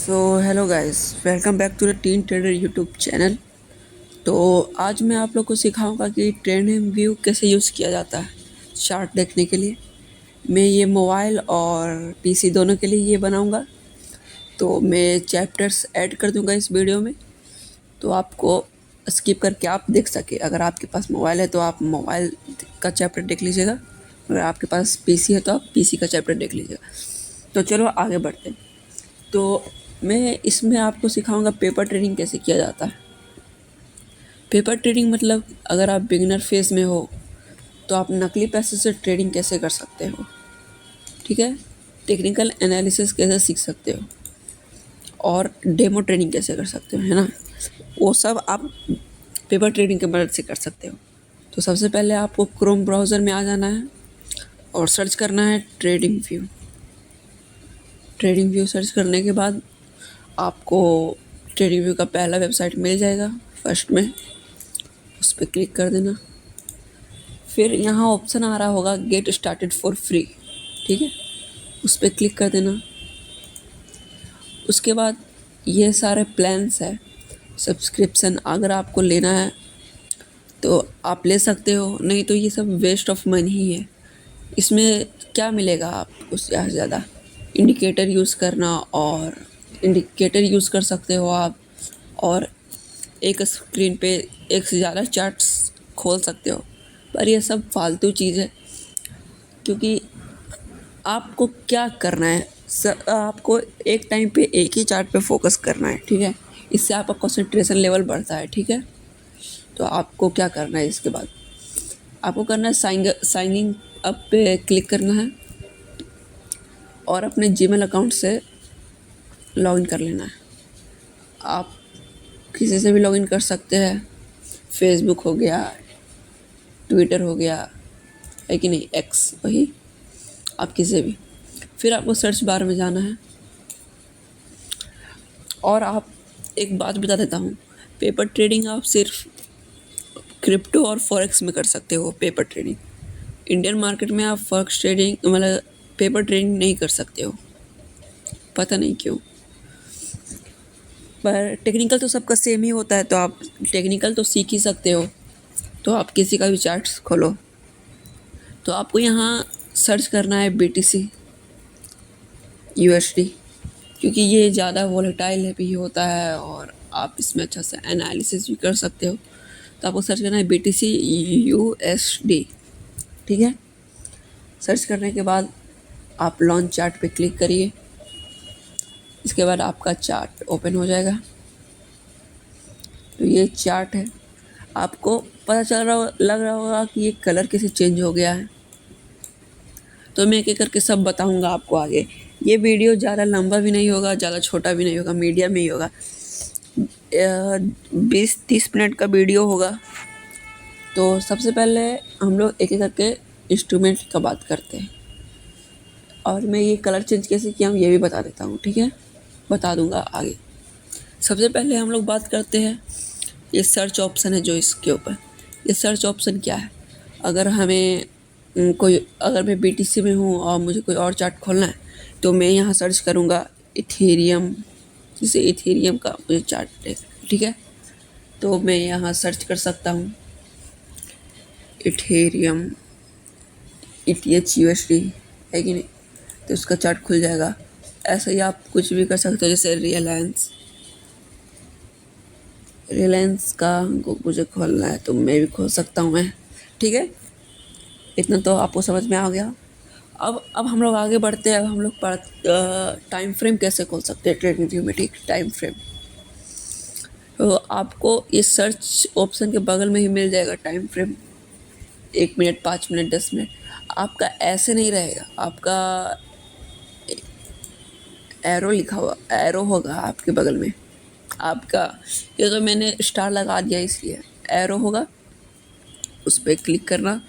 So hello guys, welcome back to the teen trader YouTube channel. तो आज मैं आप लोग को सिखाऊंगा कि ट्रेंडिंग व्यू कैसे यूज़ किया जाता है चार्ट देखने के लिए। मैं ये मोबाइल और पीसी दोनों के लिए ये बनाऊंगा। तो मैं चैप्टर्स ऐड कर दूंगा इस वीडियो में, तो आपको स्किप करके आप देख सके। अगर आपके पास मोबाइल है तो आप मोबाइल का चैप्टर देख लीजिएगा, अगर आपके पास पीसी है तो आप पीसी का चैप्टर देख लीजिएगा। तो चलो आगे बढ़ते हैं। तो मैं इसमें आपको सिखाऊंगा पेपर ट्रेडिंग कैसे किया जाता है। पेपर ट्रेडिंग मतलब अगर आप बिगिनर फेज में हो तो आप नकली पैसे से ट्रेडिंग कैसे कर सकते हो, ठीक है। टेक्निकल एनालिसिस कैसे सीख सकते हो और डेमो ट्रेडिंग कैसे कर सकते हो, है ना। वो सब आप पेपर ट्रेडिंग की मदद से कर सकते हो। तो सबसे पहले आपको क्रोम ब्राउज़र में आ जाना है और सर्च करना है trading view. Trading view search करने के बाद आपको ट्रेडिंग व्यू का पहला वेबसाइट मिल जाएगा। फर्स्ट में उस पर क्लिक कर देना। फिर यहाँ ऑप्शन आ रहा होगा गेट स्टार्टेड फॉर फ्री, ठीक है, उस पर क्लिक कर देना। उसके बाद ये सारे प्लान्स है, सब्सक्रिप्शन अगर आपको लेना है तो आप ले सकते हो, नहीं तो ये सब वेस्ट ऑफ मनी ही है। इसमें क्या मिलेगा आपको ज़्यादा से ज़्यादा इंडिकेटर यूज़ करना, और इंडिकेटर यूज़ कर सकते हो आप, और एक स्क्रीन पे एक से ज़्यादा चार्ट्स खोल सकते हो। पर ये सब फालतू चीज़ है, क्योंकि आपको क्या करना है, आपको एक टाइम पे एक ही चार्ट पे फोकस करना है, ठीक है। इससे आपका कंसंट्रेशन लेवल बढ़ता है, ठीक है। तो आपको क्या करना है, इसके बाद आपको करना है साइनिंग अप पे क्लिक करना है और अपने जीमेल अकाउंट से लॉगिन कर लेना है। आप किसी से भी लॉगिन कर सकते हैं, फेसबुक हो गया, ट्विटर हो गया, है कि नहीं, एक्स, वही आप किसी भी। फिर आपको सर्च बार में जाना है और आप एक बात बता देता हूँ, पेपर ट्रेडिंग आप सिर्फ क्रिप्टो और फॉरेक्स में कर सकते हो। पेपर ट्रेडिंग इंडियन मार्केट में आप फॉरेक्स ट्रेडिंग मतलब पेपर ट्रेडिंग नहीं कर सकते हो, पता नहीं क्यों। पर टेक्निकल तो सबका सेम ही होता है, तो आप टेक्निकल तो सीख ही सकते हो। तो आप किसी का भी चार्ट्स खोलो, तो आपको यहाँ सर्च करना है BTC USD, क्योंकि ये ज़्यादा वॉलेटाइल भी होता है और आप इसमें अच्छा से एनालिसिस भी कर सकते हो। तो आपको सर्च करना है BTC USD, ठीक है। सर्च करने के बाद आप लॉन्च चार्ट पे क्लिक करिए। इसके बाद आपका चार्ट ओपन हो जाएगा। तो ये चार्ट है, आपको पता लग रहा होगा कि ये कलर कैसे चेंज हो गया है। तो मैं एक एक करके सब बताऊंगा आपको आगे। ये वीडियो ज़्यादा लंबा भी नहीं होगा, ज़्यादा छोटा भी नहीं होगा, मीडियम में ही होगा। 20-30 मिनट का वीडियो होगा। तो सबसे पहले हम लोग एक एक करके इंस्ट्रूमेंट का बात करते हैं, और मैं ये कलर चेंज कैसे किया हूँ ये भी बता देता हूँ, ठीक है, बता दूंगा आगे। सबसे पहले हम लोग बात करते हैं, ये सर्च ऑप्शन है जो इसके ऊपर। ये सर्च ऑप्शन क्या है, अगर हमें अगर मैं BTC में हूँ और मुझे कोई और चार्ट खोलना है तो मैं यहाँ सर्च करूँगा इथेरियम, जैसे इथेरियम का मुझे चार्ट है, ठीक है। तो मैं यहाँ सर्च कर सकता हूँ इथेरियम ETHUSD, है कि नहीं, तो उसका चार्ट खुल जाएगा। ऐसे ही आप कुछ भी कर सकते हो, जैसे रिलायंस का हमको मुझे खोलना है तो मैं भी खोल सकता हूँ मैं, ठीक है। इतना तो आपको समझ में आ गया। अब हम लोग आगे बढ़ते हैं। अब हम लोग टाइम फ्रेम कैसे खोल सकते हैं ट्रेडिंग व्यू में, ठीक, टाइम फ्रेम। तो आपको इस सर्च ऑप्शन के बगल में ही मिल जाएगा time frame, 1 minute, 5 minute, 10 minute. आपका ऐसे नहीं रहेगा, आपका एरो लिखा हुआ एरो होगा आपके बगल में आपका। ये तो मैंने स्टार लगा दिया इसलिए एरो होगा, उस पर क्लिक करना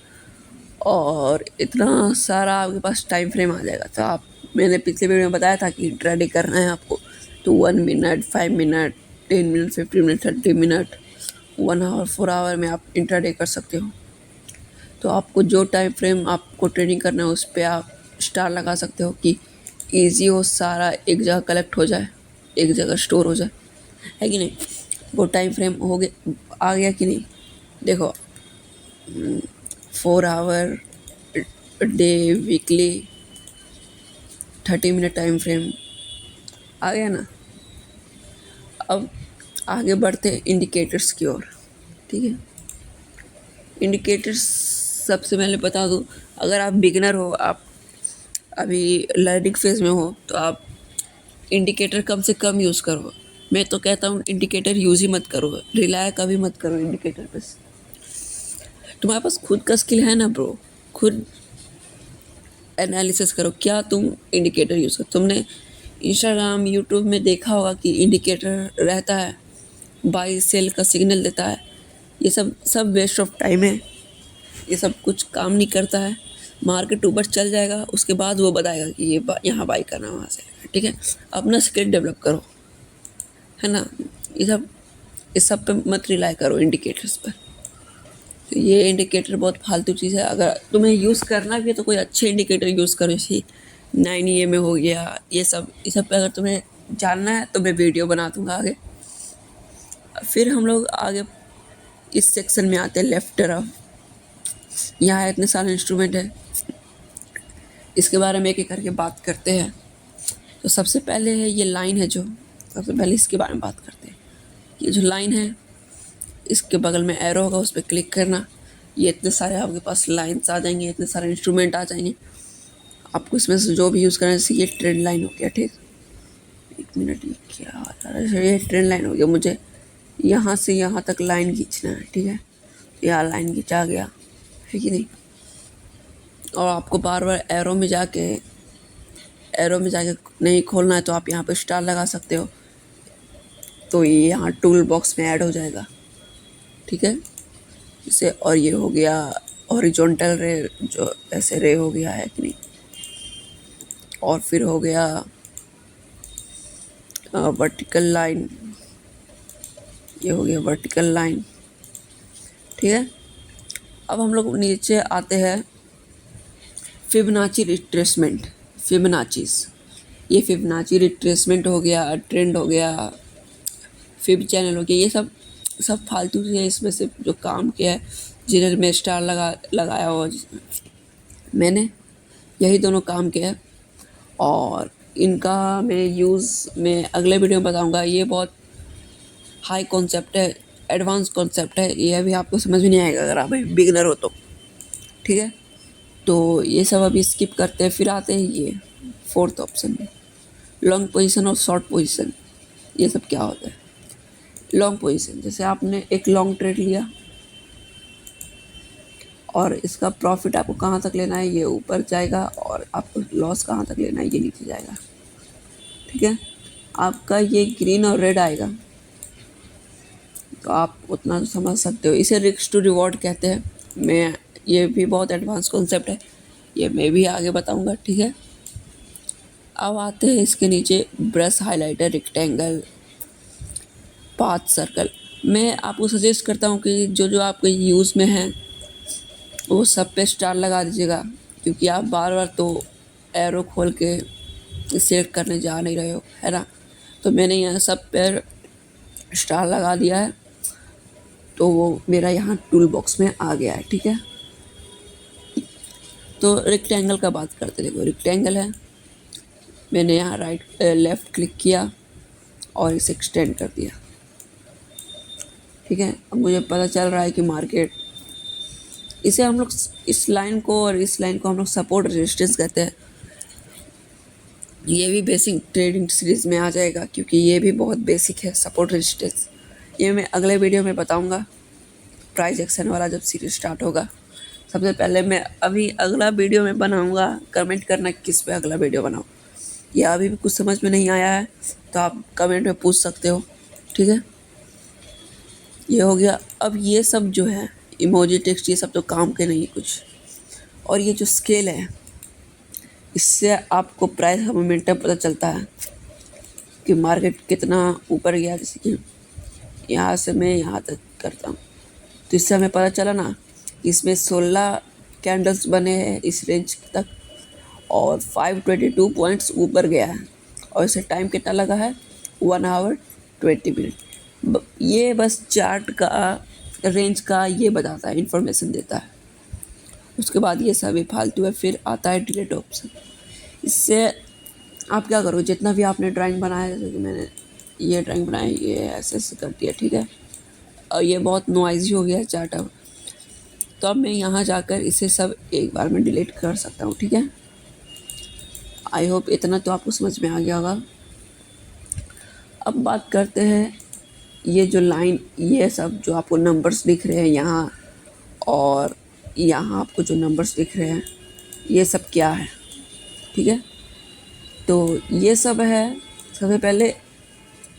और इतना सारा आपके पास टाइम फ्रेम आ जाएगा। तो आप, मैंने पिछले वीडियो में बताया था कि इंट्राडे करना है आपको, तो 1 minute, 5 minute, 10 minute, 15 minute, 30 minute, 1 hour, 4 hour में आप इंट्राडे कर सकते हो। तो आपको जो टाइम फ्रेम आपको ट्रेडिंग करना है उस पर आप स्टार लगा सकते हो कि ईजी हो, सारा एक जगह कलेक्ट हो जाए। एक जगह स्टोर हो जाए, है कि नहीं। वो टाइम फ्रेम हो गया, आ गया कि नहीं। देखो 4 hour day, weekly, 30 minute time frame आ गया ना। अब आगे बढ़ते इंडिकेटर्स की ओर, ठीक है। इंडिकेटर्स सबसे पहले बता दूँ, अगर आप बिगिनर हो, आप अभी लर्निंग फेज में हो, तो आप इंडिकेटर कम से कम यूज़ करो। मैं तो कहता हूँ इंडिकेटर यूज़ ही मत करो, रिलाय कभी मत करो इंडिकेटर पे। तुम्हारे पास खुद का स्किल है ना ब्रो, खुद एनालिसिस करो क्या तुम इंडिकेटर यूज़ करो। तुमने इंस्टाग्राम यूट्यूब में देखा होगा कि इंडिकेटर रहता है, बाई सेल का सिग्नल देता है। ये सब सब वेस्ट ऑफ टाइम है, ये सब कुछ काम नहीं करता है। मार्केट ऊपर चल जाएगा, उसके बाद वो बताएगा कि ये यहाँ बाई करना, वहाँ से, ठीक है। अपना स्किल डेवलप करो, है ना। इस सब पे मत रिलाई करो इंडिकेटर्स पर। तो ये इंडिकेटर बहुत फालतू चीज़ है। अगर तुम्हें यूज़ करना भी है तो कोई अच्छे इंडिकेटर यूज़ करो, जैसे 9 में हो गया, ये सब पे अगर तुम्हें जानना है तो मैं वीडियो बना दूंगा आगे। फिर हम लोग आगे इस सेक्शन में आते हैं, लेफ्ट तरफ। यहाँ इतने सारे इंस्ट्रूमेंट है, इसके बारे में एक एक करके बात करते हैं। तो सबसे पहले है ये लाइन है, जो सबसे पहले इसके बारे में बात करते हैं। ये जो लाइन है, इसके बगल में एरो होगा, उस पर क्लिक करना। ये इतने सारे आपके पास लाइन्स आ जाएंगे, इतने सारे इंस्ट्रूमेंट आ जाएंगे। आपको इसमें से जो भी यूज़ करना है, जैसे ये ट्रेंड लाइन हो गया, ठीक। 1 मिनट, ये क्या, ये ट्रेंड लाइन हो गया, मुझे यहाँ से यहाँ तक लाइन खींचना है, ठीक है। यहाँ लाइन खींचा गया, है कि नहीं। और आपको बार बार एरो में जाके नहीं खोलना है, तो आप यहाँ पे स्टार लगा सकते हो, तो ये यहाँ टूल बॉक्स में ऐड हो जाएगा, ठीक है। इसे, और ये हो गया हॉरिजॉन्टल रे, जो ऐसे रे हो गया, है कि नहीं। और फिर हो गया वर्टिकल लाइन, ये हो गया वर्टिकल लाइन, ठीक है। अब हम लोग नीचे आते हैं, फिबोनाची रिट्रेसमेंट, फिबोनाचीज। ये फिबोनाची रिट्रेसमेंट हो गया, ट्रेंड हो गया, फिब चैनल हो गया, ये सब फालतू से इसमें से जो काम किया है, जिन्हें में स्टार लगाया हुआ मैंने, यही दोनों काम किया है। और इनका मैं यूज़ में अगले वीडियो में बताऊंगा। ये बहुत हाई कॉन्सेप्ट है, एडवांस कॉन्सेप्ट है, ये अभी आपको समझ में नहीं आएगा अगर आप बिगिनर हो तो, ठीक है। तो ये सब अभी स्किप करते हैं। फिर आते हैं ये फोर्थ ऑप्शन में, लॉन्ग पोजीशन और शॉर्ट पोजीशन। ये सब क्या होता है। लॉन्ग पोजीशन, जैसे आपने एक लॉन्ग ट्रेड लिया और इसका प्रॉफिट आपको कहाँ तक लेना है, ये ऊपर जाएगा, और आपको लॉस कहाँ तक लेना है, ये नीचे जाएगा, ठीक है। आपका ये ग्रीन और रेड आएगा, तो आप उतना तो समझ सकते हो। इसे रिस्क टू रिवॉर्ड कहते हैं। ये भी बहुत एडवांस कॉन्सेप्ट है, ये मैं भी आगे बताऊंगा, ठीक है। अब आते हैं इसके नीचे, brush, highlighter, rectangle, path, circle. मैं आपको सजेस्ट करता हूँ कि जो जो आपके यूज़ में है वो सब पे स्टार लगा दीजिएगा, क्योंकि आप बार बार तो एरो खोल के सिलेक्ट करने जा नहीं रहे हो, है ना। तो मैंने यहाँ सब पे स्टार लगा दिया है, तो वो मेरा यहाँ टूल बॉक्स में आ गया है, ठीक है। तो रेक्टेंगल का बात करते, देखो रेक्टेंगल है, मैंने यहाँ लेफ़्ट क्लिक किया और इसे एक्सटेंड कर दिया, ठीक है। अब मुझे पता चल रहा है कि मार्केट, इसे हम लोग, इस लाइन को और इस लाइन को हम लोग सपोर्ट रेजिस्टेंस कहते हैं। ये भी बेसिक ट्रेडिंग सीरीज़ में आ जाएगा, क्योंकि ये भी बहुत बेसिक है, सपोर्ट रेजिस्टेंस। ये मैं अगले वीडियो में बताऊंगा, प्राइस एक्शन वाला जब सीरीज स्टार्ट होगा। सबसे पहले मैं अभी अगला वीडियो में बनाऊंगा, कमेंट करना किस पे अगला वीडियो बनाऊँ, या अभी भी कुछ समझ में नहीं आया है तो आप कमेंट में पूछ सकते हो, ठीक है। ये हो गया। अब ये सब जो है इमोजी, टेक्स्ट, ये सब तो काम के नहीं कुछ। और ये जो स्केल है, इससे आपको प्राइस का मोमेंटम पता चलता है कि मार्केट कितना ऊपर गया। जैसे कि यहाँ से मैं यहाँ तक करता हूँ, तो इससे हमें पता चला ना, इसमें 16 कैंडल्स बने हैं इस रेंज तक, और 522 पॉइंट्स ऊपर गया है। और इसे टाइम कितना लगा है, 1 आवर 20 मिनट। ये बस चार्ट का रेंज का ये बताता है, इंफॉर्मेशन देता है। उसके बाद ये सभी फालतू है। फिर आता है डिलीट ऑप्शन। इससे आप क्या करो, जितना भी आपने ड्राइंग बनाया, जैसे कि मैंने ये ड्राइंग बनाई, ये ऐसे ऐसे कर दिया, ठीक है, और ये बहुत नॉइजी हो गया चार्ट अब, तो अब मैं यहाँ जाकर इसे सब एक बार में डिलीट कर सकता हूँ, ठीक है। आई होप इतना तो आपको समझ में आ गया होगा। अब बात करते हैं ये जो लाइन, ये सब जो आपको नंबर्स दिख रहे हैं यहाँ, और यहाँ आपको जो नंबर्स दिख रहे हैं, ये सब क्या है, ठीक है। तो ये सब है, सबसे पहले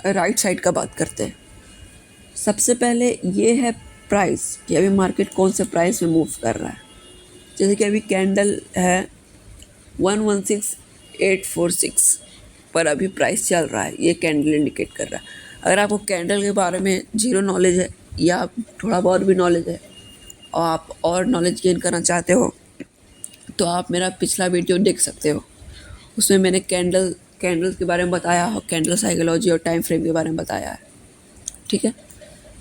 राइट साइड का बात करते हैं। सबसे पहले ये है प्राइस, कि अभी मार्केट कौन से प्राइस में मूव कर रहा है। जैसे कि अभी कैंडल है 116846 पर अभी प्राइस चल रहा है, ये कैंडल इंडिकेट कर रहा है। अगर आपको कैंडल के बारे में जीरो नॉलेज है या थोड़ा बहुत भी नॉलेज है और आप और नॉलेज गेन करना चाहते हो, तो आप मेरा पिछला वीडियो देख सकते हो। उसमें मैंने कैंडल्स के बारे में बताया और कैंडल साइकोलॉजी और टाइम फ्रेम के बारे में बताया है, ठीक है।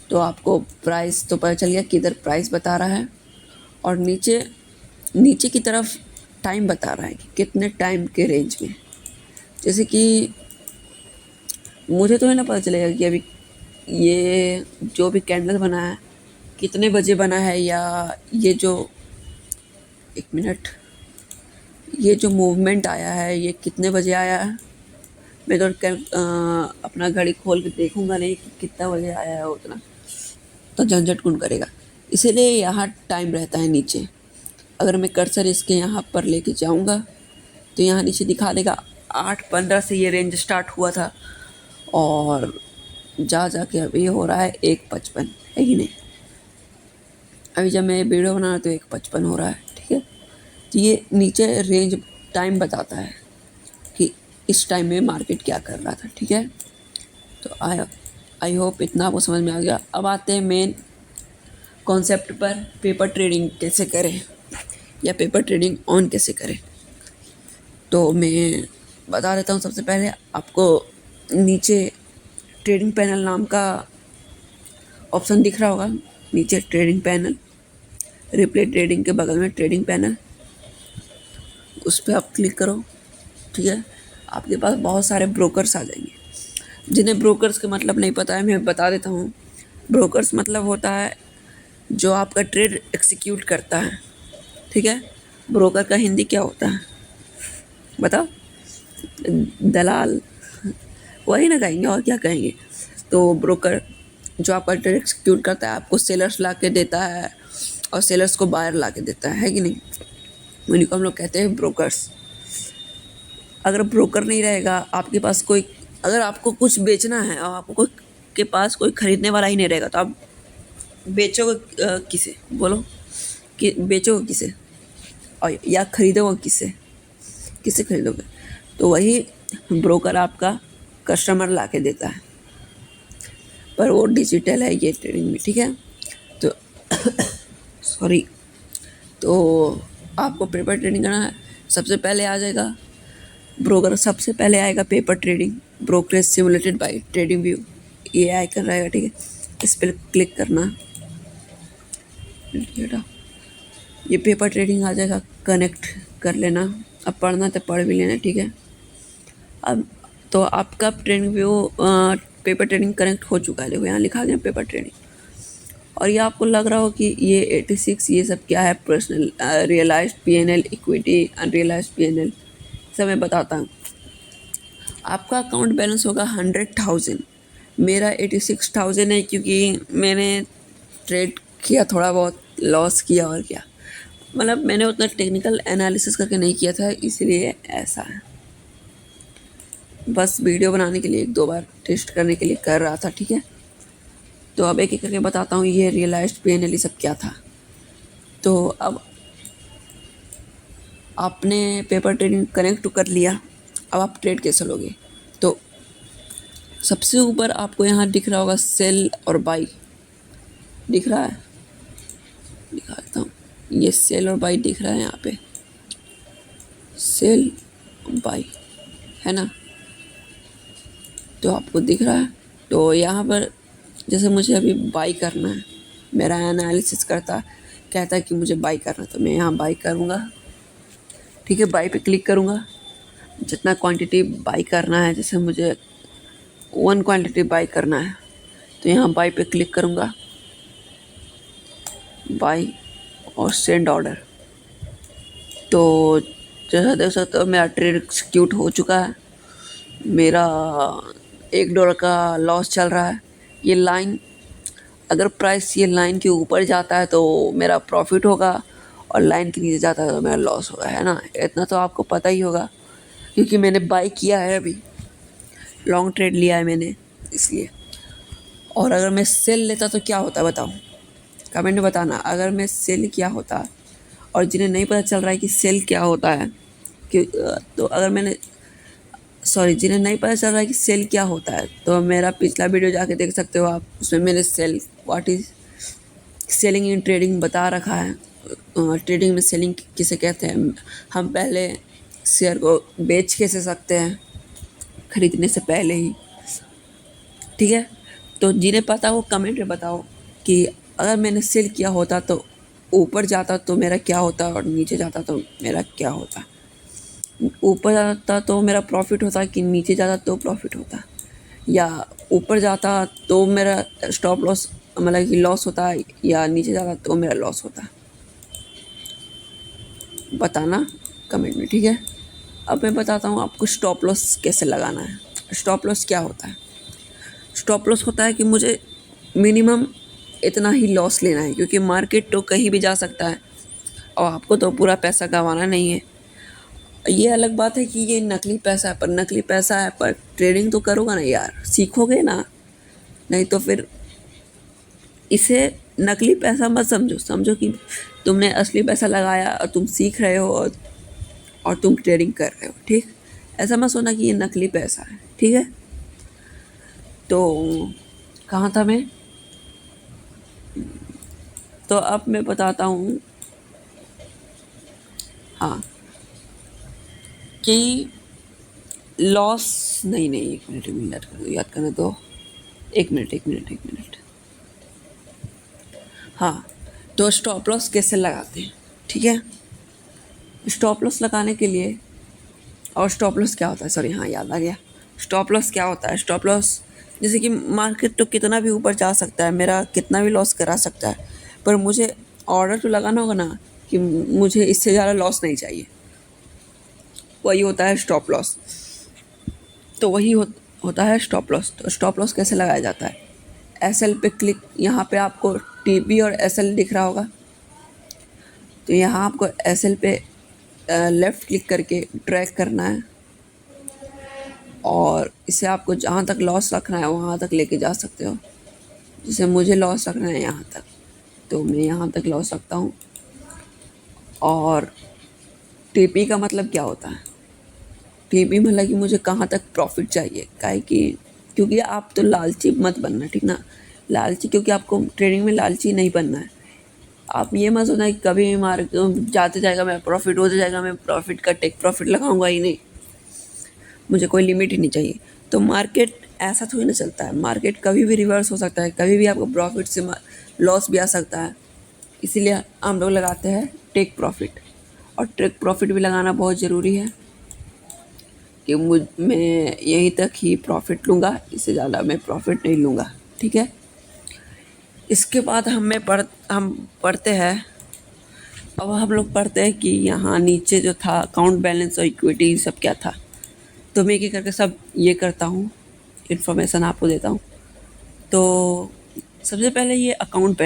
तो आपको प्राइस तो पता चल गया कि इधर प्राइस बता रहा है, और नीचे की तरफ टाइम बता रहा है कि कितने टाइम के रेंज में। जैसे कि मुझे तो है ना पता चलेगा कि अभी ये जो भी कैंडल बना है कितने बजे बना है, या ये जो 1 मिनट, ये जो मूवमेंट आया है ये कितने बजे आया है। मैं तो अपना घड़ी खोल के देखूंगा नहीं कि कितना बजे आया है, उतना तो झंझट कौन करेगा। इसीलिए यहाँ टाइम रहता है नीचे। अगर मैं कर्सर इसके यहाँ पर लेके जाऊँगा तो यहाँ नीचे दिखा देगा 8:15 से ये रेंज स्टार्ट हुआ था, और जाके अभी हो रहा है 1:55, है कि नहीं। अभी जब मैं वीडियो बना रहा तो 1:55 हो रहा है, ठीक है। तो ये नीचे रेंज टाइम बताता है कि इस टाइम में मार्केट क्या कर रहा था, ठीक है। तो आई होप इतना आपको समझ में आ गया। अब आते हैं मेन कॉन्सेप्ट पर, पेपर ट्रेडिंग कैसे करें या पेपर ट्रेडिंग ऑन कैसे करें। तो मैं बता देता हूँ। सबसे पहले आपको नीचे ट्रेडिंग पैनल नाम का ऑप्शन दिख रहा होगा, नीचे ट्रेडिंग पैनल, रिप्ले ट्रेडिंग के बगल में ट्रेडिंग पैनल, उस पर आप क्लिक करो, ठीक है। आपके पास बहुत सारे ब्रोकर्स आ जाएंगे। जिन्हें ब्रोकर्स का मतलब नहीं पता है, मैं बता देता हूँ। ब्रोकर्स मतलब होता है जो आपका ट्रेड एक्सिक्यूट करता है, ठीक है। ब्रोकर का हिंदी क्या होता है बताओ? दलाल, वही ना कहेंगे, और क्या कहेंगे। तो ब्रोकर जो आपका ट्रेड एक्सिक्यूट करता है, आपको सेलर्स ला के देता है और सेलर्स को बायर ला के देता है कि नहीं। उन्हीं को हम लोग कहते हैं ब्रोकर्स। अगर ब्रोकर नहीं रहेगा आपके पास कोई, अगर आपको कुछ बेचना है और आपको के पास कोई खरीदने वाला ही नहीं रहेगा, तो आप बेचोगे किसे, बोलो कि बेचोगे किसे, और या खरीदोगे किसे खरीदोगे। तो वही ब्रोकर आपका कस्टमर ला के देता है, पर वो डिजिटल है ये ट्रेडिंग में, ठीक है। तो सॉरी, तो आपको पेपर ट्रेडिंग करना है। सबसे पहले आ जाएगा ब्रोकर, सबसे पहले आएगा paper trading, brokerage simulated by trading view, ये आइकन रहेगा, ठीक है। इस पर क्लिक करना, ये पेपर ट्रेडिंग आ जाएगा, कनेक्ट कर लेना। अब पढ़ना तो पढ़ भी लेना, ठीक है। अब तो आपका trading view paper trading connect हो चुका है। देखो यहाँ लिखा गया पेपर ट्रेडिंग, और ये आपको लग रहा हो कि ये 86 ये सब क्या है, personal realised PNL, equity, unrealised PNL, सब मैं बताता हूँ। आपका अकाउंट बैलेंस होगा 100,000, मेरा 86,000 है, क्योंकि मैंने ट्रेड किया, थोड़ा बहुत लॉस किया, और क्या, मतलब मैंने उतना टेक्निकल एनालिसिस करके नहीं किया था, इसलिए ऐसा है। बस वीडियो बनाने के लिए 1-2 बार टेस्ट करने के लिए कर रहा था, ठीक है। तो अब एक एक करके बताता हूँ ये रियलाइज्ड पीएनएल सब क्या था। तो अब आपने पेपर ट्रेडिंग कनेक्ट कर लिया, अब आप ट्रेड कैसे लोगे। तो सबसे ऊपर आपको यहाँ दिख रहा होगा सेल और बाई, दिख रहा है, दिखा देता हूँ। ये सेल और बाई दिख रहा है, यहाँ पे सेल बाई है ना। तो आपको दिख रहा है। तो यहाँ पर जैसे मुझे अभी बाई करना है, मेरा एनालिसिस कहता है कि मुझे बाई करना है, तो मैं यहाँ बाई करूँगा। ठीक है, बाई पे क्लिक करूँगा। जितना क्वांटिटी बाई करना है, जैसे मुझे 1 क्वांटिटी बाई करना है, तो यहाँ बाई पे क्लिक करूँगा, बाई और सेंड ऑर्डर। तो जैसा देख सकते हो मेरा ट्रेड एक्सिक्यूट हो चुका है। मेरा $1 का लॉस चल रहा है। ये लाइन, अगर प्राइस ये लाइन के ऊपर जाता है तो मेरा प्रॉफिट होगा, और लाइन के नीचे जाता है तो मेरा लॉस होगा, है ना। इतना तो आपको पता ही होगा, क्योंकि मैंने बाई किया है, अभी लॉन्ग ट्रेड लिया है मैंने, इसलिए। और अगर मैं सेल लेता तो क्या होता बताओ, कमेंट में बताना। अगर मैं सेल क्या होता, और जिन्हें नहीं पता चल रहा है कि सेल क्या होता है, कि तो अगर मैंने जिन्हें नहीं पता चल रहा है कि सेल क्या होता है, तो मेरा पिछला वीडियो जाके देख सकते हो आप। उसमें मैंने what is selling in trading बता रखा है। ट्रेडिंग में सेलिंग किसे कहते हैं। हम पहले शेयर को बेच कैसे सकते हैं, खरीदने से पहले ही। ठीक है, तो जिन्हें पता वो कमेंट में बताओ कि अगर मैंने सेल किया होता तो ऊपर जाता तो मेरा क्या होता, और नीचे जाता तो मेरा क्या होता। ऊपर जाता तो मेरा प्रॉफिट होता, कि नीचे जाता तो प्रॉफिट होता, या ऊपर जाता तो मेरा स्टॉप लॉस मतलब कि लॉस होता, या नीचे जाता तो मेरा लॉस होता। बताना कमेंट में, ठीक है। अब मैं बताता हूँ आपको स्टॉप लॉस कैसे लगाना है। स्टॉप लॉस क्या होता है। स्टॉप लॉस होता है कि मुझे मिनिमम इतना ही लॉस लेना है, क्योंकि मार्केट तो कहीं भी जा सकता है, और आपको तो पूरा पैसा गंवाना नहीं है। ये अलग बात है कि ये नकली पैसा है, पर नकली पैसा है, पर ट्रेडिंग तो करोगे ना यार, सीखोगे ना। नहीं तो फिर इसे नकली पैसा मत समझो, समझो कि तुमने असली पैसा लगाया और तुम सीख रहे हो, और तुम ट्रेडिंग कर रहे हो। ठीक, ऐसा मत सोचना कि ये नकली पैसा है। ठीक है, तो कहाँ था मैं। तो अब मैं बताता हूँ, हाँ, कि लॉस नहीं, एक मिनट याद करने दो। एक मिनट। हाँ, तो स्टॉप लॉस कैसे लगाते हैं। ठीक है, स्टॉप लॉस लगाने के लिए, और स्टॉप लॉस क्या होता है, सॉरी हाँ याद आ गया। स्टॉप लॉस क्या होता है। स्टॉप लॉस जैसे कि मार्केट तो कितना भी ऊपर जा सकता है, मेरा कितना भी लॉस करा सकता है, पर मुझे ऑर्डर तो लगाना होगा ना, कि मुझे इससे ज़्यादा लॉस नहीं चाहिए। वही होता है स्टॉप लॉस। तो वही होता है स्टॉप लॉस। तो स्टॉप लॉस कैसे लगाया जाता है। एसएल पे क्लिक, यहाँ पे आपको टीपी और एसएल दिख रहा होगा, तो यहाँ आपको एसएल पे लेफ़्ट क्लिक करके ड्रैग करना है, और इसे आपको जहाँ तक लॉस रखना है वहाँ तक लेके जा सकते हो। जैसे मुझे लॉस रखना है यहाँ तक, तो मैं यहाँ तक लॉस रखता हूँ। और टीपी का मतलब क्या होता है। टीपी मतलब कि मुझे कहाँ तक प्रॉफिट चाहिए, काहे कि क्योंकि आप तो लालची मत बनना, ठीक ना। लालची, क्योंकि आपको ट्रेडिंग में लालची नहीं बनना है। आप ये मत सोचना कि कभी भी जाते जाएगा मैं प्रॉफिट होते जाएगा, मैं प्रॉफिट का टेक प्रॉफिट लगाऊंगा ही नहीं, मुझे कोई लिमिट ही नहीं चाहिए। तो मार्केट ऐसा थोड़ी ना चलता है। मार्केट कभी भी रिवर्स हो सकता है, कभी भी आपको प्रॉफिट से लॉस भी आ सकता है। इसीलिए हम लोग लगाते हैं टेक प्रॉफिट, और टेक प्रॉफिट भी लगाना बहुत ज़रूरी है, कि मैं यहीं तक ही प्रॉफिट लूँगा, इससे ज़्यादा मैं प्रॉफिट नहीं लूँगा। ठीक है, इसके बाद हम पढ़ते हैं। अब हम लोग पढ़ते हैं कि यहाँ नीचे जो था अकाउंट बैलेंस और इक्विटी सब क्या था। तो मैं क्या करके सब ये करता हूँ, इन्फॉर्मेशन आपको देता हूँ। तो सबसे पहले ये अकाउंट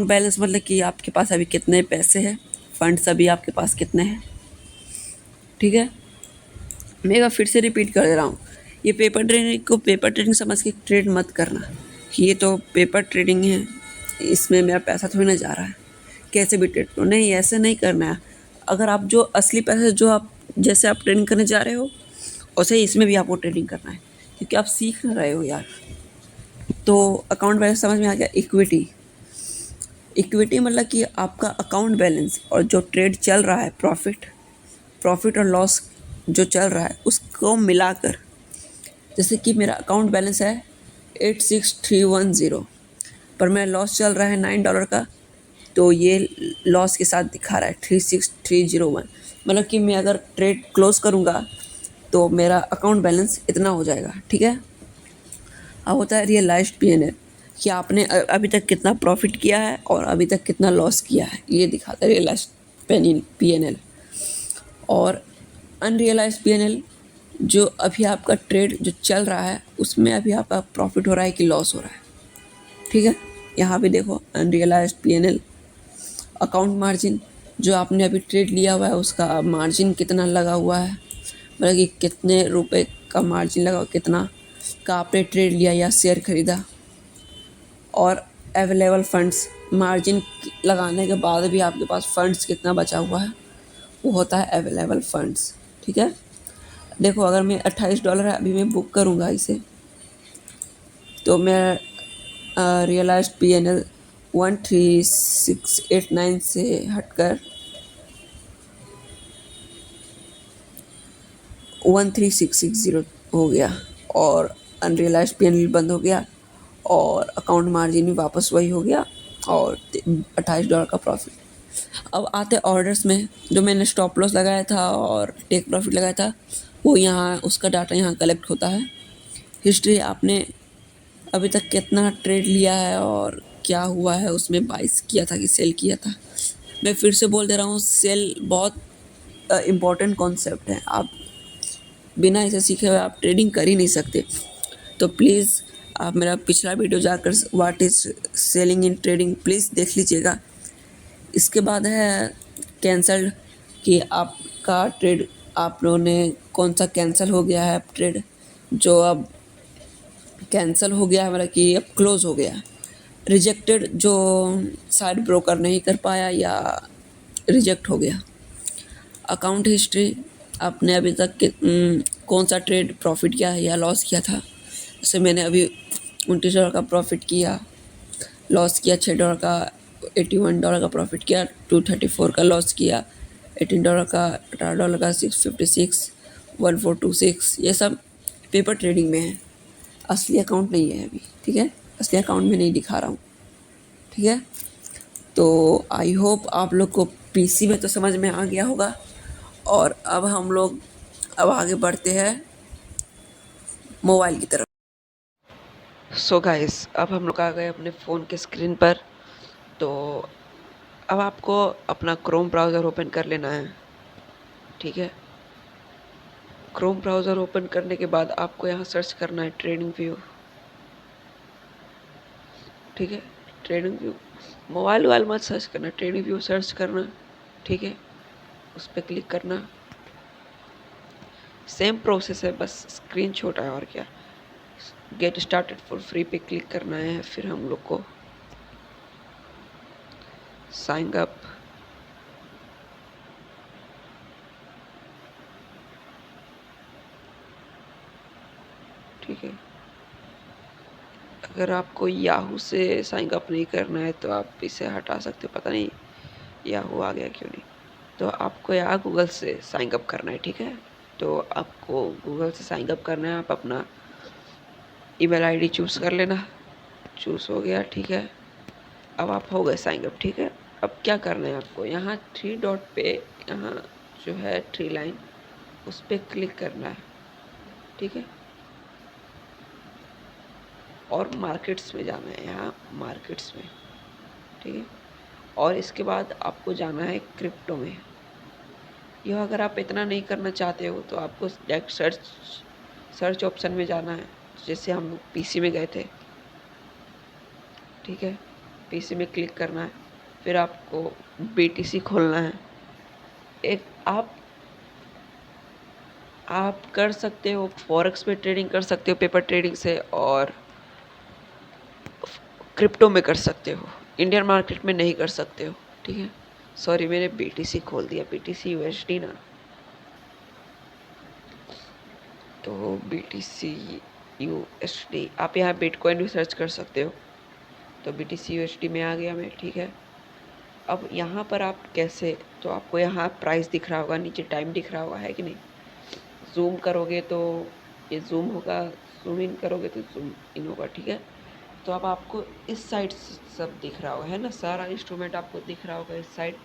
बैलेंस मतलब कि आपके पास अभी कितने पैसे हैं, फंड्स अभी आपके पास कितने हैं। ठीक है, मैं एक बार फिर से रिपीट कर दे रहा हूँ। ये पेपर ट्रेडिंग समझ के ट्रेड मत करना, ये तो पेपर ट्रेडिंग है, इसमें मेरा पैसा थोड़ी ना जा रहा है, कैसे भी ट्रेड करो। नहीं, ऐसे नहीं करना है। अगर आप जो असली पैसे जो आप जैसे आप ट्रेडिंग करने जा रहे हो, वैसे ही इसमें भी आपको ट्रेडिंग करना है, क्योंकि आप सीख रहे हो यार। तो अकाउंट बैलेंस समझ में आ गया। इक्विटी मतलब कि आपका अकाउंट बैलेंस, और जो ट्रेड चल रहा है, प्रॉफिट और लॉस जो चल रहा है उसको मिलाकर। जैसे कि मेरा अकाउंट बैलेंस है 86310, पर मेरा लॉस चल रहा है $9 का, तो ये लॉस के साथ दिखा रहा है 36301। मतलब कि मैं अगर ट्रेड क्लोज करूँगा तो मेरा अकाउंट बैलेंस इतना हो जाएगा, ठीक है। अब होता है रियलाइज्ड पीएनएल, कि आपने अभी तक कितना प्रॉफिट किया है और अभी तक कितना लॉस किया है, ये दिखाता है रियलाइज्ड पीएनएल। और अनरियलाइज्ड पीएनएल, जो अभी आपका ट्रेड जो चल रहा है उसमें अभी आपका प्रॉफिट हो रहा है कि लॉस हो रहा है, ठीक है। यहाँ पे देखो अनरियलाइज्ड पीएनएल, अकाउंट मार्जिन, जो आपने अभी ट्रेड लिया हुआ है उसका मार्जिन कितना लगा हुआ है, मतलब कि कितने रुपए का मार्जिन लगा, कितना का आपने ट्रेड लिया या शेयर खरीदा। और अवेलेबल फंड्स, मार्जिन लगाने के बाद भी आपके पास फंड्स कितना बचा हुआ है, वो होता है अवेलेबल फंड्स, ठीक है। देखो अगर मैं $28 है अभी मैं बुक करूँगा इसे, तो मैं रियलाइज्ड पीएनएल 13689 से हटकर 13660 हो गया, और अनरियलाइज्ड पीएनएल बंद हो गया, और अकाउंट मार्जिन भी वापस वही हो गया, और $28 का प्रॉफिट। अब आते ऑर्डर्स में, जो मैंने स्टॉप लॉस लगाया था और टेक प्रॉफिट लगाया था, वो यहाँ उसका डाटा यहाँ कलेक्ट होता है। हिस्ट्री, आपने अभी तक कितना ट्रेड लिया है और क्या हुआ है, उसमें बाइस किया था कि सेल किया था। मैं फिर से बोल दे रहा हूँ, सेल बहुत इम्पोर्टेंट कॉन्सेप्ट है। आप बिना इसे सीखे हुए आप ट्रेडिंग कर ही नहीं सकते। तो प्लीज़ आप मेरा पिछला वीडियो जाकर what is selling in trading please देख लीजिएगा। इसके बाद है कैंसल्ड, कि आपका ट्रेड, आप लोगों ने कौन सा कैंसिल हो गया है ट्रेड, जो अब कैंसिल हो गया है, मतलब कि अब क्लोज़ हो गया है। रिजेक्टेड, जो शायद ब्रोकर नहीं कर पाया या रिजेक्ट हो गया। अकाउंट हिस्ट्री, आपने अभी तक कौन सा ट्रेड प्रॉफिट किया है या लॉस किया था। जैसे मैंने अभी $29 का प्रॉफिट किया, लॉस किया $6 का, $81 का प्रॉफिट किया, 234 का लॉस किया, $18 का, $18 का, 656, 1426, ये सब पेपर ट्रेडिंग में है, असली अकाउंट नहीं है अभी, ठीक है। असली अकाउंट में नहीं दिखा रहा हूँ, ठीक है। तो आई होप आप लोग को पीसी में तो समझ में आ गया होगा। और अब हम लोग अब आगे बढ़ते हैं मोबाइल की तरफ। सो गाइस, अब हम लोग आ गए अपने फ़ोन के स्क्रीन पर। तो अब आपको अपना क्रोम ब्राउज़र ओपन कर लेना है, ठीक है। क्रोम ब्राउज़र ओपन करने के बाद आपको यहाँ सर्च करना है ट्रेडिंग व्यू, ठीक है। ट्रेडिंग व्यू, मोबाइल वाल मत सर्च करना, ट्रेडिंग व्यू सर्च करना, ठीक है। उस पर क्लिक करना, सेम प्रोसेस है, बस स्क्रीन छोटा है और क्या। गेट स्टार्टेड फॉर फ्री पे क्लिक करना है, फिर हम लोग को साइन अप, ठीक है। अगर आपको याहू से साइन अप नहीं करना है तो आप इसे हटा सकते हो, पता नहीं याहू आ गया क्यों नहीं। तो आपको यहाँ गूगल से साइन अप करना है, ठीक है। तो आपको गूगल से साइन अप करना है, आप अपना ईमेल आईडी चूज़ कर लेना, चूज़ हो गया, ठीक है। अब आप हो गए साइन अप, ठीक है। अब क्या करना है आपको, यहाँ थ्री डॉट पे, यहाँ जो है थ्री लाइन, उस पर क्लिक करना है, ठीक है। और मार्केट्स में जाना है, यहाँ मार्केट्स में, ठीक है। और इसके बाद आपको जाना है क्रिप्टो में। यह अगर आप इतना नहीं करना चाहते हो तो आपको डायरेक्ट सर्च ऑप्शन में जाना है, जैसे हम पीसी में गए थे, ठीक है। पीसी में क्लिक करना है, फिर आपको बीटीसी खोलना है। एक आप कर सकते हो फॉरेक्स में ट्रेडिंग कर सकते हो पेपर ट्रेडिंग से, और क्रिप्टो में कर सकते हो, इंडियन मार्केट में नहीं कर सकते हो, ठीक है। सॉरी, मैंने बीटीसी खोल दिया, बीटीसी यूएसडी ना, तो बीटीसी यूएसडी, आप यहाँ बिटकॉइन भी सर्च कर सकते हो। तो बीटीसी यूएसडी में आ गया मैं, ठीक है। अब यहाँ पर आप कैसे, तो आपको यहाँ प्राइस दिख रहा होगा, नीचे टाइम दिख रहा होगा, है कि नहीं। जूम करोगे तो ये जूम होगा, जूम इन करोगे तो जूम इन होगा, ठीक है। तो अब आपको इस साइड सब दिख रहा होगा, है ना, सारा इंस्ट्रूमेंट आपको दिख रहा होगा इस साइड।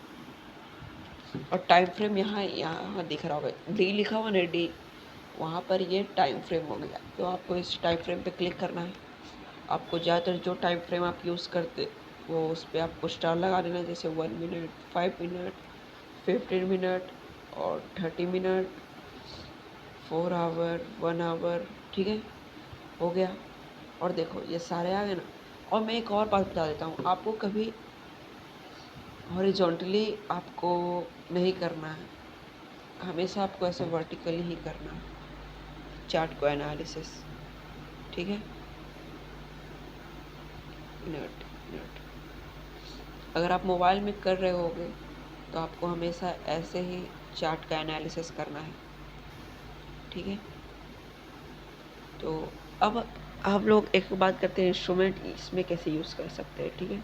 और टाइम फ्रेम यहाँ यहाँ दिख रहा होगा, डी लिखा हुआ ना, डी, वहाँ पर ये टाइम फ्रेम हो गया। तो आपको इस टाइम फ्रेम पे क्लिक करना है। आपको ज़्यादातर जो टाइम फ्रेम आप यूज़ करते वो उस पर आपको स्टार लगा देना है, जैसे 1 मिनट, 5 मिनट, 15 मिनट और 30 मिनट, 4 आवर, 1 आवर, ठीक है, हो गया। और देखो ये सारे आ गए ना। और मैं एक और बात बता देता हूँ, आपको कभी हॉरिजॉन्टली आपको नहीं करना है, हमेशा आपको ऐसे वर्टिकली ही करना है चार्ट को एनालिसिस, ठीक है। मिनट मिनट अगर आप मोबाइल में कर रहे होगे तो आपको हमेशा ऐसे ही चार्ट का एनालिसिस करना है, ठीक है। तो अब हम लोग एक बात करते हैं इंस्ट्रूमेंट इसमें कैसे यूज़ कर सकते हैं, ठीक है।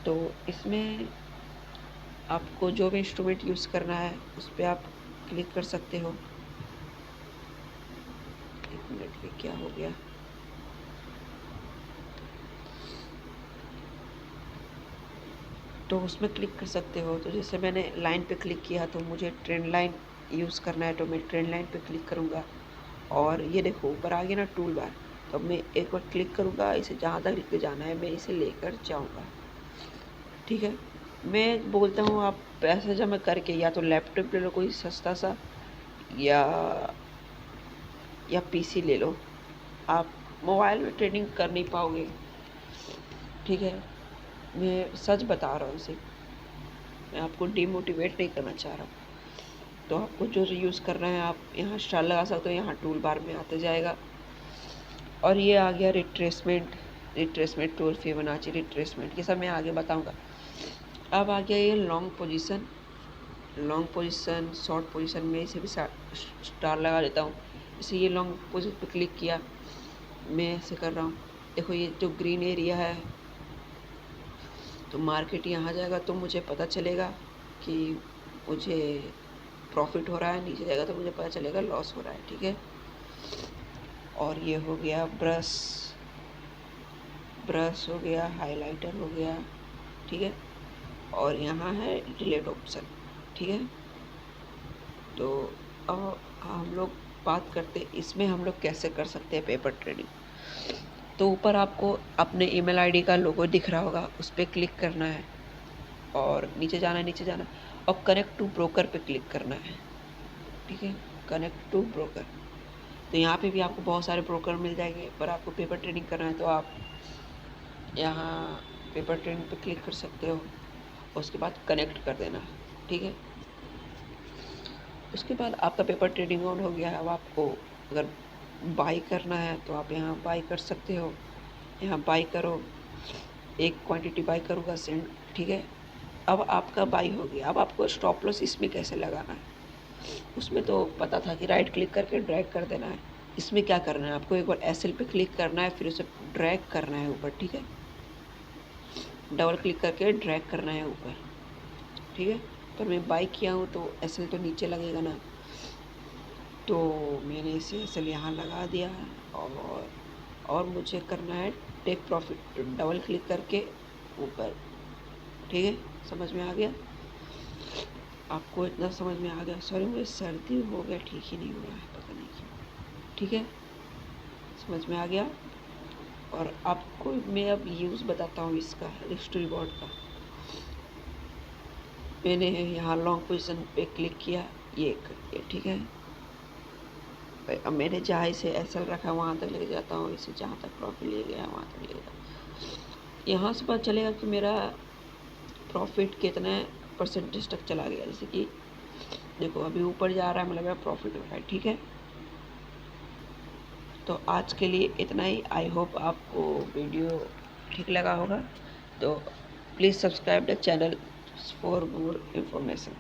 तो इसमें आपको जो भी इंस्ट्रूमेंट यूज़ करना है उस पर आप क्लिक कर सकते हो। एक मिनट, ये क्या हो गया, तो उसमें क्लिक कर सकते हो। तो जैसे मैंने लाइन पे क्लिक किया तो मुझे ट्रेंड लाइन यूज़ करना है, तो मैं ट्रेंड लाइन पे क्लिक करूँगा और ये देखो ऊपर आ गया ना टूल बार। तो अब मैं एक बार क्लिक करूँगा, इसे जहाँ तक लेके जाना है मैं इसे लेकर जाऊँगा, ठीक है। मैं बोलता हूँ आप पैसे जमा करके या तो लैपटॉप ले लो कोई सस्ता सा, या पीसी ले लो, आप मोबाइल में ट्रेडिंग कर नहीं पाओगे, ठीक है। मैं सच बता रहा हूँ सिर्फ, मैं आपको डिमोटिवेट नहीं करना चाह रहा हूँ। तो आपको जो यूज़ करना है आप यहाँ स्टार लगा सकते हो, यहाँ टूल बार में आते जाएगा। और ये आ गया रिट्रेसमेंट टूल, फिबोनाची रिट्रेसमेंट, ये सब मैं आगे बताऊँगा। अब आ गया ये लॉन्ग पोजीशन, शॉर्ट पोजीशन में इसे भी स्टार लगा देता हूँ। इसे ये लॉन्ग पोजीशन पे क्लिक किया, मैं ऐसे कर रहा हूँ, देखो ये जो ग्रीन एरिया है तो मार्केट यहाँ जाएगा तो मुझे पता चलेगा कि मुझे प्रॉफिट हो रहा है, नीचे जाएगा तो मुझे पता चलेगा लॉस हो रहा है, ठीक है। और ये हो गया ब्रश हो गया, हाइलाइटर हो गया, ठीक है। और यहाँ है डिलीट ऑप्शन, ठीक है। तो अब हम लोग बात करते हैं इसमें हम लोग कैसे कर सकते हैं पेपर ट्रेडिंग। तो ऊपर आपको अपने ईमेल आईडी का लोगो दिख रहा होगा, उस पर क्लिक करना है और नीचे जाना है और कनेक्ट टू ब्रोकर पे क्लिक करना है, ठीक है, कनेक्ट टू ब्रोकर। तो यहाँ पे भी आपको बहुत सारे ब्रोकर मिल जाएंगे, पर आपको पेपर ट्रेडिंग करना है तो आप यहाँ पेपर ट्रेडिंग पे क्लिक कर सकते हो, उसके बाद कनेक्ट कर देना, ठीक है। उसके बाद आपका पेपर ट्रेडिंग ऑन हो गया है। अब आपको अगर बाई करना है तो आप यहाँ बाई कर सकते हो, यहाँ बाई करो, एक क्वांटिटी बाई करूँगा सेंड, ठीक है। अब आपका बाई हो गया। अब आपको स्टॉप लॉस इसमें कैसे लगाना है, उसमें तो पता था कि राइट क्लिक करके ड्रैग कर देना है। इसमें क्या करना है, आपको एक बार एसएल पे क्लिक करना है, फिर उसे ड्रैग करना है ऊपर, ठीक है, डबल क्लिक करके ड्रैग करना है ऊपर, ठीक है। पर मैं बाई किया हूँ तो एसएल तो नीचे लगेगा ना, तो मैंने इसे एसएल यहाँ लगा दिया है। और मुझे करना है टेक प्रॉफिट, डबल क्लिक करके ऊपर, ठीक है। समझ में आ गया आपको, इतना समझ में आ गया। सॉरी मुझे सर्दी हो गया, ठीक ही नहीं हो रहा है, पता नहीं क्यों, ठीक है, समझ में आ गया। और आपको मैं अब यूज़ बताता हूँ इसका, रिस्ट रिवॉर्ड का। मैंने यहाँ लॉन्ग पोजीशन पे क्लिक किया, ये करके, ठीक है। अब मैंने जहाँ इसे एसएल रखा वहाँ तक लेके जाता हूँ, इसे जहाँ तक प्रॉफिट ले गया वहाँ तक ले जाता। यहाँ से पता चलेगा कि मेरा प्रॉफिट कितने परसेंटेज तक चला गया। जैसे कि देखो अभी ऊपर जा रहा है, मतलब मेरा प्रॉफिट हो रहा है, ठीक है। तो आज के लिए इतना ही। आई होप आपको वीडियो ठीक लगा होगा। तो please subscribe the channel for more information.